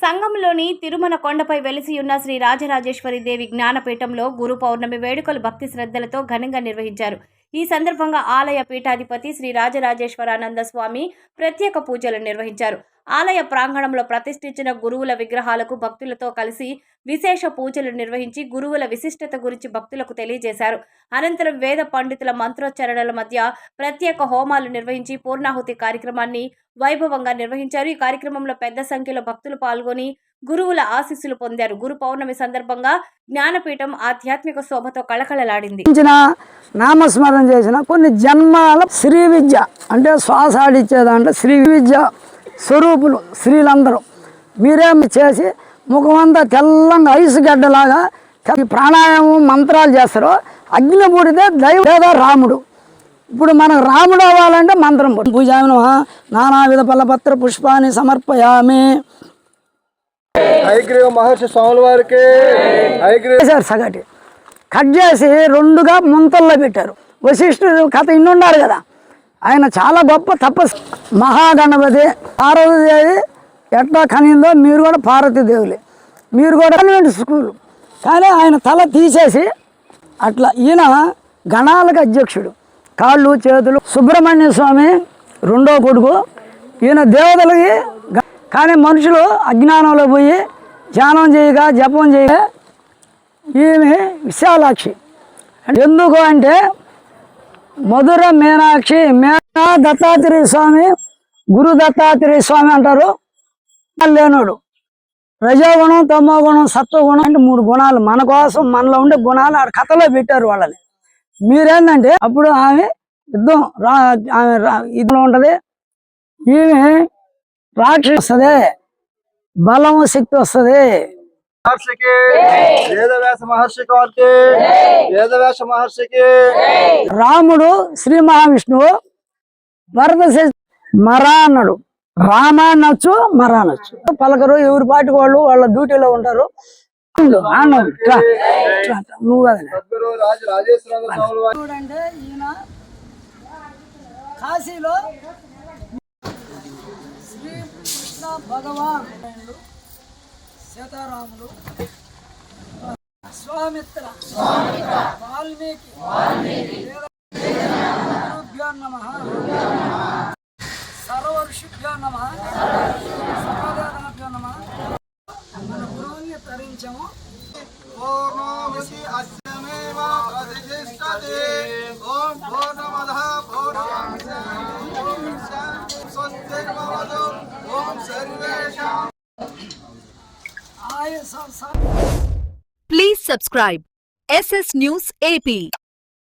సంఘంలోని తిరుమల కొండపై వెలిసి ఉన్న శ్రీ రాజరాజేశ్వరి దేవి జ్ఞానపీఠంలో గురు పౌర్ణమి వేడుకలు భక్తి శ్రద్ధలతో ఘనంగా నిర్వహించారు. ఈ సందర్భంగా ఆలయ పీఠాధిపతి శ్రీ రాజరాజేశ్వరానంద స్వామి ప్రత్యేక పూజలు నిర్వహించారు. ఆలయ ప్రాంగణంలో ప్రతిష్ఠించిన గురువుల విగ్రహాలకు భక్తులతో కలిసి విశేష పూజలు నిర్వహించి గురువుల విశిష్టత గురించి భక్తులకు తెలియజేశారు. అనంతరం వేద పండితుల మంత్రోచ్చరణల మధ్య ప్రత్యేక హోమాలు నిర్వహించి పూర్ణాహుతి కార్యక్రమాన్ని వైభవంగా నిర్వహించారు. ఈ కార్యక్రమంలో పెద్ద సంఖ్యలో భక్తులు పాల్గొని గురువుల ఆశీస్సులు పొందారు. గురు పౌర్ణమి సందర్భంగా జ్ఞానపీఠం ఆధ్యాత్మిక శోభతో కళకళలాడింది. నామస్మరణ చేసిన కొన్ని జన్మాల శ్రీ విద్య అంటే శ్వాసాడిచ్చేదంటే శ్రీ విద్య స్వరూపులు స్త్రీలందరూ మీరేమి చేసి ముఖమంతా తెల్లంగా ఐసు గడ్డలాగా ప్రాణాయామం మంత్రాలు చేస్తారు. అగ్ని పూడితే దైవ లేదా రాముడు. ఇప్పుడు మనకు రాముడు అవ్వాలంటే మంత్రం పూజాను నానావిధ ఫలపత్ర పుష్పాన్ని సమర్పయామి. మహర్షి స్వాముల వారికి సగటి కట్ చేసి రెండుగా ముంతల్లో పెట్టారు. వశిష్ఠుడు కథ ఇన్నున్నారు కదా, ఆయన చాలా గొప్ప తపస్సు. మహాగణపతి పార్వతీదేవి ఎట్లా కనిందో మీరు కూడా పార్వతీదేవులే, మీరు కూడా కాన్వెంట్ స్కూలు. కానీ ఆయన తల తీసేసి అట్లా ఈయన గణాలకు అధ్యక్షుడు. కాళ్ళు చేతులు సుబ్రహ్మణ్య స్వామి రెండో కొడుకు. ఈయన దేవతలకి. కానీ మనుషులు అజ్ఞానంలో పోయి ధ్యానం చేయగా జపం చేయగా ఈమె విశాలాక్షి. ఎందుకు అంటే మధుర మీనాక్షి. మేనా దత్తాత్రేయ స్వామి, గురు దత్తాత్రేయ స్వామి అంటారు. లేనోడు రజోగుణం, తమోగుణం, సత్వగుణం అంటే 3 గుణాలు. మన కోసం మనలో ఉండే గుణాలు ఆ కథలో పెట్టారు వాళ్ళని. మీరేంటంటే అప్పుడు ఆమె యుద్ధం ఆమె ఇదిలో ఉంటది. ఈమె రాక్షసి వస్తుంది, బలము శక్తి వస్తుంది. మహర్షికి వేదవ్యాస మహర్షికి వారికి వేదవ్యాస మహర్షికి రాముడు శ్రీ మహావిష్ణువు భరత మరా అన్నాడు. రామ అనొచ్చు, మరా అనొచ్చు. పలకరు ఎవరి పాటి వాళ్ళు వాళ్ళ డ్యూటీలో ఉంటారు. నువ్వు చూడండి ఈయన కాశీలో శ్రీకృష్ణ భగవాన్ సీతారాములు స్వామిత్ర వాల్మీకి గురుభ్యో నమః సర్వఋషిభ్యో నమః సర్వదేవతాభ్యో నమః. మన గురువుని తరించాము. ఓం పూర్ణమదః పూర్ణమిదం స్వస్తిర్భవతు. ఓం సర్వేషాం. Please subscribe SS News AP.